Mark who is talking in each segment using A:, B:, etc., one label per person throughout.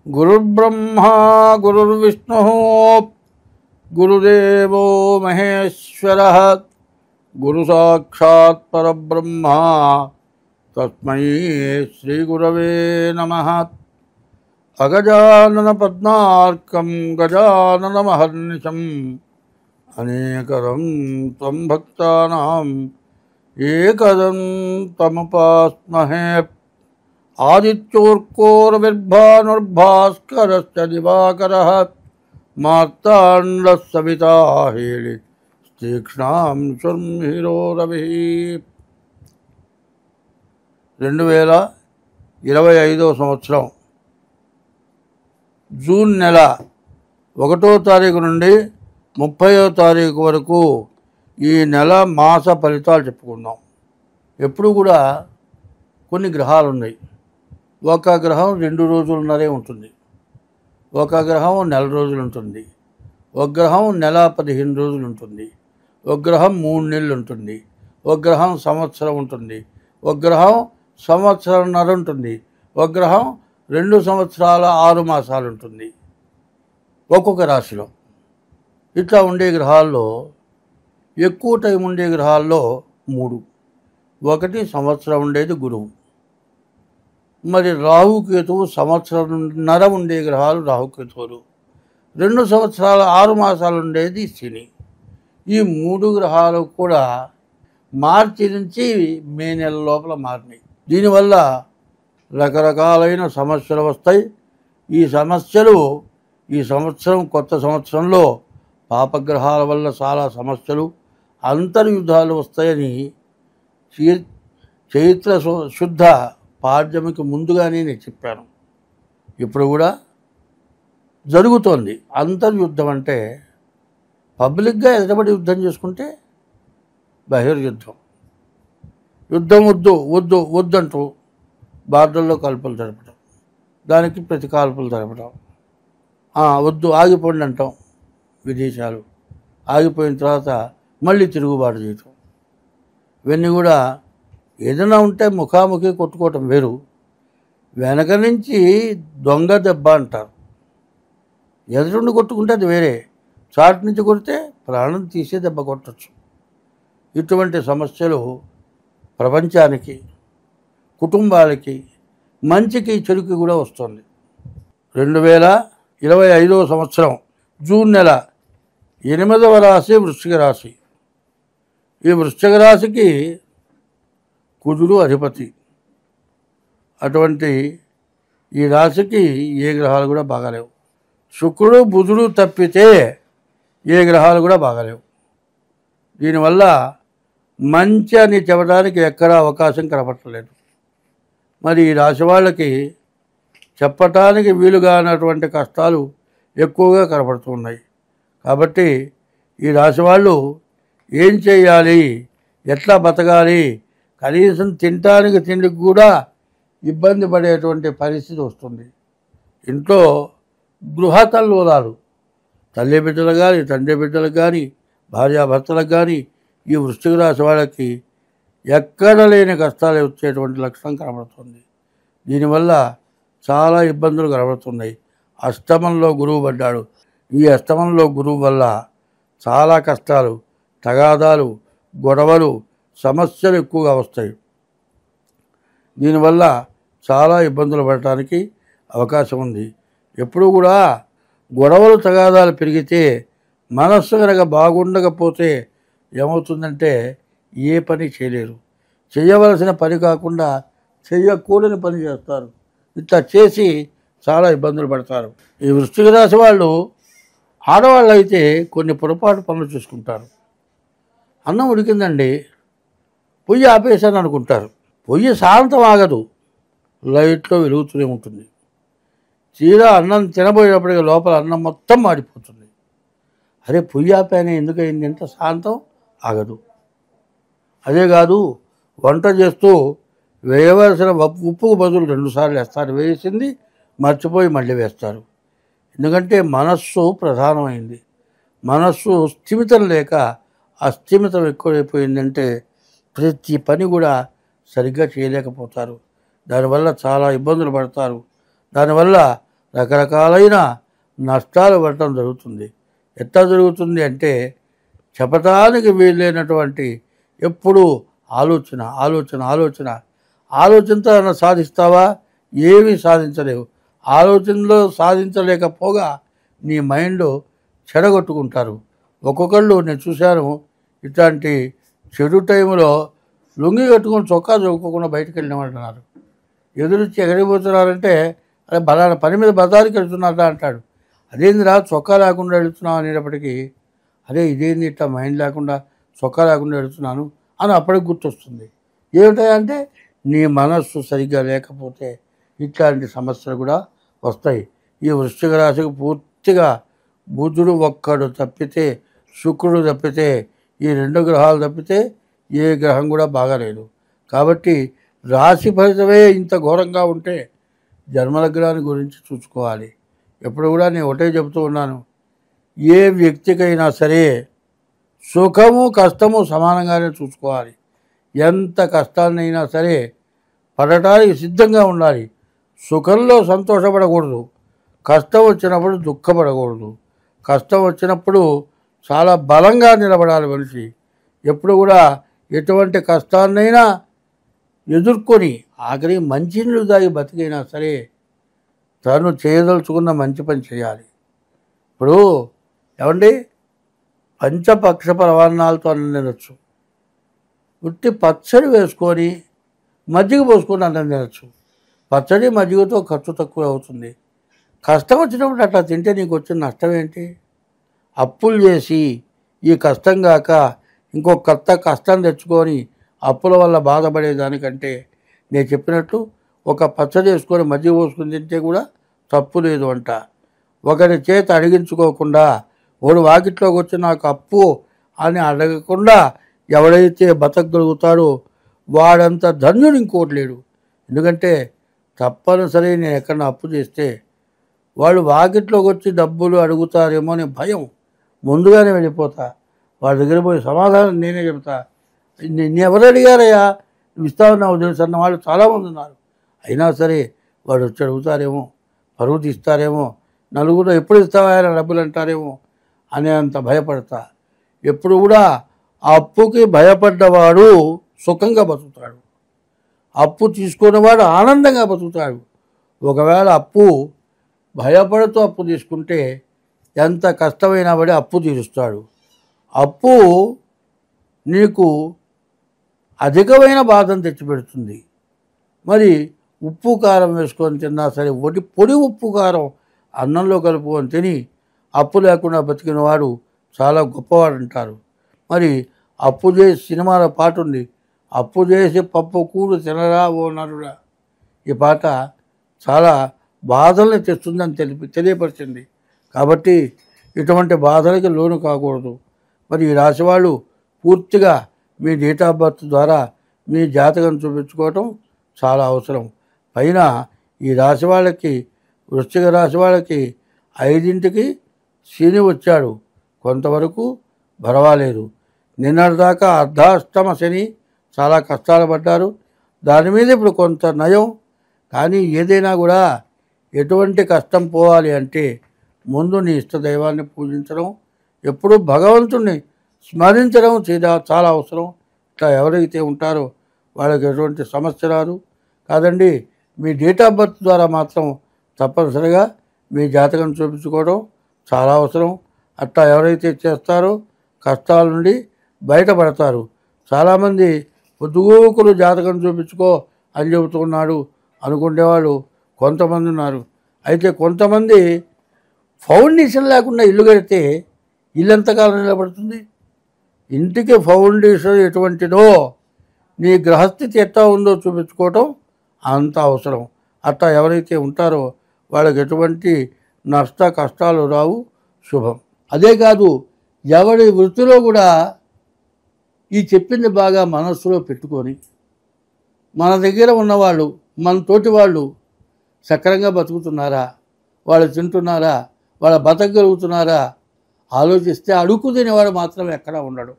A: గురుర్బ్రహ్మా గురుర్విష్ణుః గురుదేవో మహేశ్వరః గురు సాక్షాత్ పరబ్రహ్మ తస్మై శ్రీ గురవే నమః. అగజానన పద్మార్కం గజానన మహర్నిశం అనేకదం త్వం భక్తానాం ఏకదంతముపాస్మహే. ఆదిత్యోర్కోరవిర్భానుర్భాస్కరశ్చ దివాకరః మార్తాండః సవితా హేళి తీక్ష్ణాం శుర్మిరో రవిః. 2025 సంవత్సరం జూన్ నెల 1వ తారీఖు నుండి 30వ తారీఖు వరకు ఈ నెల మాస ఫలితాలు చెప్పుకుందాం. ఎప్పుడు కూడా కొన్ని గ్రహాలు ఉన్నాయి. ఒక గ్రహం 2 రోజులున్నరే ఉంటుంది, ఒక గ్రహం నెల రోజులు ఉంటుంది, ఒక గ్రహం నెల 15 రోజులు ఉంటుంది, ఒక గ్రహం 3 నెలలు ఉంటుంది, ఒక గ్రహం సంవత్సరం ఉంటుంది, ఒక గ్రహం సంవత్సరంన్నర ఉంటుంది, ఒక గ్రహం 2 సంవత్సరాల 6 మాసాలు ఉంటుంది ఒక్కొక్క రాశిలో. ఇట్లా ఉండే గ్రహాల్లో ఎక్కువ టైం ఉండే గ్రహాల్లో 3. ఒకటి సంవత్సరం ఉండేది గురువు. మరి రాహుకేతువు సంవత్సరంన్నర ఉండే గ్రహాలు రాహుకేతువులు. 2 సంవత్సరాల 6 మాసాలు ఉండేది శని. ఈ 3 గ్రహాలు కూడా మార్చి నుంచి మే నెల లోపల మారినాయి. దీనివల్ల రకరకాలైన సమస్యలు వస్తాయి. ఈ సమస్యలు ఈ సంవత్సరం కొత్త సంవత్సరంలో పాపగ్రహాల వల్ల చాలా సమస్యలు, అంతర్యుద్ధాలు వస్తాయని చైత్ర శుద్ధ పాడ్యమికి ముందుగానే నేను చెప్పాను. ఇప్పుడు కూడా జరుగుతోంది. అంతర్యుద్ధం అంటే పబ్లిక్గా ఎదుటబడి యుద్ధం చేసుకుంటే బహిర్యుద్ధం. యుద్ధం వద్దు వద్దు వద్దంటూ బార్డర్లో కాల్పులు జరపడం, దానికి ప్రతి కాల్పులు జరపడం, వద్దు ఆగిపోండి అంటాం. విదేశాలు ఆగిపోయిన తర్వాత మళ్ళీ తిరుగుబాటు చేయటం, ఇవన్నీ కూడా ఏదైనా ఉంటే ముఖాముఖి కొట్టుకోవటం వేరు, వెనక నుంచి దొంగ దెబ్బ అంటారు. ఎదురుండి కొట్టుకుంటే అది వేరే, చాటు నుంచి కొడితే ప్రాణం తీసే దెబ్బ కొట్టచ్చు. ఇటువంటి సమస్యలు ప్రపంచానికి, కుటుంబాలకి, మంచికి చెడుకి కూడా వస్తుంది. 2025 సంవత్సరం జూన్ నెల 8వ రాశి వృశ్చిక రాశి. ఈ వృశ్చిక రాశికి కుజుడు అధిపతి. అటువంటి ఈ రాశికి ఏ గ్రహాలు కూడా బాగాలేవు. శుక్రుడు బుధుడు తప్పితే ఏ గ్రహాలు కూడా బాగాలేవు. దీనివల్ల మంచి అని చెప్పడానికి ఎక్కడా అవకాశం కనపడలేదు. మరి ఈ రాశి వాళ్ళకి చెప్పటానికి వీలుగానటువంటి కష్టాలు ఎక్కువగా కనపడుతున్నాయి. కాబట్టి ఈ రాశి వాళ్ళు ఏం చేయాలి, ఎట్లా బతకాలి, కనీసం తినటానికి తిండికి కూడా ఇబ్బంది పడేటువంటి పరిస్థితి వస్తుంది. ఇంట్లో గృహతల్లోలాలు, తల్లి బిడ్డలు కానీ, తండ్రి బిడ్డలకు కానీ, భార్యాభర్తలకు కానీ ఈ వృశ్చిక రాశి వాళ్ళకి ఎక్కడ లేని కష్టాలు వచ్చేటువంటి లక్షణం కనబడుతుంది. దీనివల్ల చాలా ఇబ్బందులు కనబడుతున్నాయి. అష్టమంలో గురువు పడ్డాడు. ఈ అష్టమంలో గురువు వల్ల చాలా కష్టాలు, తగాదాలు, గొడవలు, సమస్యలు ఎక్కువగా వస్తాయి. దీనివల్ల చాలా ఇబ్బందులు పడటానికి అవకాశం ఉంది. ఎప్పుడు కూడా గొడవలు, తగాదాలు పెరిగితే, మనస్సు కనుక బాగుండకపోతే ఏమవుతుందంటే ఏ పని చేయలేరు. చేయవలసిన పని కాకుండా చేయకూడని పని చేస్తారు. ఇట్లా చేసి చాలా ఇబ్బందులు పడతారు. ఈ వృశ్చిక రాశి వాళ్ళు, ఆడవాళ్ళు అయితే కొన్ని పొరపాటు పనులు చూసుకుంటారు. అన్నం ఉడికిందండి, పొయ్యి ఆపేసాను అనుకుంటారు. పొయ్యి శాంతం ఆగదు, లైట్లో వెలుగుతూనే ఉంటుంది. తీరా అన్నం తినబోయేటప్పటికి లోపల అన్నం మొత్తం మాడిపోతుంది. అరే పొయ్యి ఆపానే ఎందుకయింది అంటే శాంతం ఆగదు. అదే కాదు, వంట చేస్తూ వేయవలసిన ఉప్పుకు బదులు 2 సార్లు వేస్తారు. వేసింది మర్చిపోయి మళ్ళీ వేస్తారు. ఎందుకంటే మనస్సు ప్రధానమైంది. మనస్సు స్థిమితం లేక అస్థిమితం ఎక్కువైపోయిందంటే ప్రతి పని కూడా సరిగ్గా చేయలేకపోతారు. దానివల్ల చాలా ఇబ్బందులు పడతారు. దానివల్ల రకరకాలైన నష్టాలు పడటం జరుగుతుంది. ఎట్లా జరుగుతుంది అంటే చెప్పటానికి వీలైనటువంటి ఎప్పుడూ ఆలోచన ఆలోచన ఆలోచన ఆలోచనతో ఏమైనా సాధిస్తావా? ఏమీ సాధించలేవు. ఆలోచనలో సాధించలేకపోగా నీ మైండ్ చెడగొట్టుకుంటారు. ఒక్కొక్కళ్ళు నేను చూశాను, ఇట్లాంటి చెడు టైంలో లుంగి కట్టుకొని చొక్కా చదువుకోకుండా బయటకు వెళ్ళినామంటున్నారు. ఎదురొచ్చి ఎక్కడికి పోతున్నారంటే అరే బలానా పని మీద బజారుకి వెళ్తున్నారా అంటాడు. అదేందిరా చొక్కా లేకుండా వెళుతున్నావు అనేటప్పటికీ అరే ఇదేంది ఇట్లా మైండ్ లేకుండా చొక్కా లేకుండా వెళుతున్నాను అని అప్పటికి గుర్తొస్తుంది. ఏమిటంటే నీ మనస్సు సరిగ్గా లేకపోతే ఇట్లాంటి సమస్యలు కూడా వస్తాయి. ఈ వృశ్చిక రాశికి పూర్తిగా బుధుడు ఒక్కడు తప్పితే, శుక్రుడు తప్పితే, ఈ 2 గ్రహాలు తప్పితే ఏ గ్రహం కూడా బాగాలేదు. కాబట్టి రాశి ఫలితమే ఇంత ఘోరంగా ఉంటే జన్మలగ్నాన్ని గురించి చూసుకోవాలి. ఎప్పుడు కూడా నేను ఒకటే చెబుతూ ఉన్నాను, ఏ వ్యక్తికైనా సరే సుఖము కష్టము సమానంగానే చూసుకోవాలి. ఎంత కష్టాన్నైనా సరే పడటానికి సిద్ధంగా ఉండాలి. సుఖంలో సంతోషపడకూడదు, కష్టం వచ్చినప్పుడు దుఃఖపడకూడదు. కష్టం వచ్చినప్పుడు చాలా బలంగా నిలబడాలి మనిషి. ఎప్పుడు కూడా ఎటువంటి కష్టాన్నైనా ఎదుర్కొని ఆఖరి మంచినీళ్ళు తాగి బతికైనా సరే తను చేయదలుచుకున్న మంచి పని చేయాలి. ఇప్పుడు ఏమండి పంచపక్ష పరవాన్నాలతో అన్నం తినచ్చు, ఉట్టి పచ్చడి వేసుకొని మజ్జిగ పోసుకొని అన్నం తినచ్చు. పచ్చడి మజ్జిగతో ఖర్చు తక్కువ అవుతుంది. కష్టం వచ్చినప్పుడు అట్లా తింటే నీకు వచ్చిన నష్టం ఏంటి? అప్పులు చేసి ఈ కష్టం కాక ఇంకో కొత్త కష్టం తెచ్చుకొని అప్పుల వల్ల బాధపడేదానికంటే నేను చెప్పినట్టు ఒక పచ్చడి వేసుకొని మజ్జిగ పోసుకొని తింటే కూడా తప్పు లేదు అంట. ఒకరి చేత అడిగించుకోకుండా వాడు వాకిట్లోకి వచ్చి నాకు అప్పు అని అడగకుండా ఎవడైతే బతకగలుగుతాడో వాడంత ధన్యుడు ఇంకోటి లేడు. ఎందుకంటే తప్పనిసరి నేను ఎక్కడన్నా అప్పు చేస్తే వాళ్ళు వాకిట్లోకి వచ్చి డబ్బులు అడుగుతారేమో అనే భయం, ముందుగానే వెళ్ళిపోతా. వాళ్ళ దగ్గర పోయి సమాధానం నేనే చెబుతా. నిన్ను ఎవరు అడిగారయ్యా నువ్వు ఇస్తావన్నావు తెలుసు అన్న వాళ్ళు చాలామంది ఉన్నారు. అయినా సరే వాడు వచ్చి అడుగుతారేమో, పరువు తీస్తారేమో, నలుగురు ఎప్పుడు ఇస్తావా డబ్బులు అంటారేమో అనేంత భయపడతా. ఎప్పుడు కూడా ఆ అప్పుకి భయపడ్డవాడు సుఖంగా బతుకుతాడు, అప్పు తీసుకున్నవాడు ఆనందంగా బతుకుతాడు. ఒకవేళ అప్పు భయపడుతూ అప్పు తీసుకుంటే ఎంత కష్టమైనా పడి అప్పు తీరుస్తాడు. అప్పు నీకు అధికమైన బాధను తెచ్చిపెడుతుంది. మరి ఉప్పు కారం వేసుకొని తిన్నా సరే పొడి ఉప్పు కారం అన్నంలో కలుపుకొని తిని అప్పు లేకుండా బతికిన వాడు చాలా గొప్పవాడు అంటారు. మరి అప్పు చేసి సినిమాలో పాట ఉంది, అప్పు చేసి పప్పు కూడు తినరా ఓ నరుడా. ఈ పాట చాలా బాధల్ని తెస్తుందని తెలియపరిచింది. కాబట్టి ఇటువంటి బాధలకి లోను కాకూడదు. మరి ఈ రాశి వాళ్ళు పూర్తిగా మీ డేట్ ఆఫ్ బర్త్ ద్వారా మీ జాతకం చూపించుకోవటం చాలా అవసరం. పైన ఈ రాశి వాళ్ళకి, వృశ్చిక రాశి వాళ్ళకి 5ంటికి శని వచ్చాడు, కొంతవరకు పర్వాలేదు. నిన్నటిదాకా అర్ధాష్టమ శని చాలా కష్టాలు పడ్డారు. దాని మీద ఇప్పుడు కొంత నయం. కానీ ఏదైనా కూడా ఎటువంటి కష్టం పోవాలి అంటే ముందు నీ ఇష్టదైవాన్ని పూజించడం, ఎప్పుడూ భగవంతుణ్ణి స్మరించడం చాలా అవసరం. ఇట్లా ఎవరైతే ఉంటారో వాళ్ళకి ఎటువంటి సమస్య రాదు. కాదండి, మీ డేట్ ఆఫ్ బర్త్ ద్వారా మాత్రం తప్పనిసరిగా మీ జాతకం చూపించుకోవడం చాలా అవసరం. అట్లా ఎవరైతే చేస్తారో కష్టాల నుండి బయటపడతారు. చాలామంది పొద్దుగూకులు జాతకం చూపించుకో అని చెబుతున్నాడు అనుకునేవాళ్ళు కొంతమంది ఉన్నారు. అయితే కొంతమంది ఫౌండేషన్ లేకుండా ఇల్లు కడితే ఇల్లు ఎంతకాలం నిలబడుతుంది? ఇంటికి ఫౌండేషన్ ఎటువంటిదో, నీ గ్రహస్థితి ఎట్లా ఉందో చూపించుకోవటం అంత అవసరం. అట్లా ఎవరైతే ఉంటారో వాళ్ళకి ఎటువంటి నష్ట కష్టాలు రావు, శుభం. అదే కాదు, ఎవరి వృత్తిలో కూడా ఈ చెప్పింది బాగా మనస్సులో పెట్టుకొని మన దగ్గర ఉన్నవాళ్ళు, మన తోటి వాళ్ళు సక్రంగా బతుకుతున్నారా, వాళ్ళు తింటున్నారా, వాళ్ళు బతకగలుగుతున్నారా ఆలోచిస్తే అడుక్కు తినేవాడు మాత్రం ఎక్కడా ఉండడు.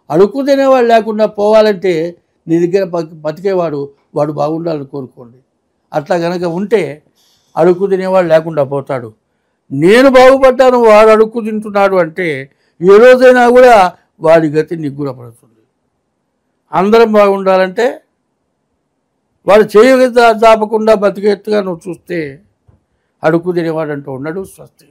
A: అడుక్కు తినేవాడు లేకుండా పోవాలంటే నీ దగ్గర బతికేవాడు వాడు బాగుండాలని కోరుకోండి. అట్లా కనుక ఉంటే అడుక్కు తినేవాడు లేకుండా పోతాడు. నేను బాగుపడ్డాను, వాడు అడుక్కు తింటున్నాడు అంటే ఏ రోజైనా కూడా వాడి గతి నిగ్గురపడుతుంది. అందరం బాగుండాలంటే వాడు చేయగ చాపకుండా బతికేట్టుగా నువ్వు చూస్తే అడుక్కు తినేవాడు అంటూ ఉన్నాడు. స్వస్తి.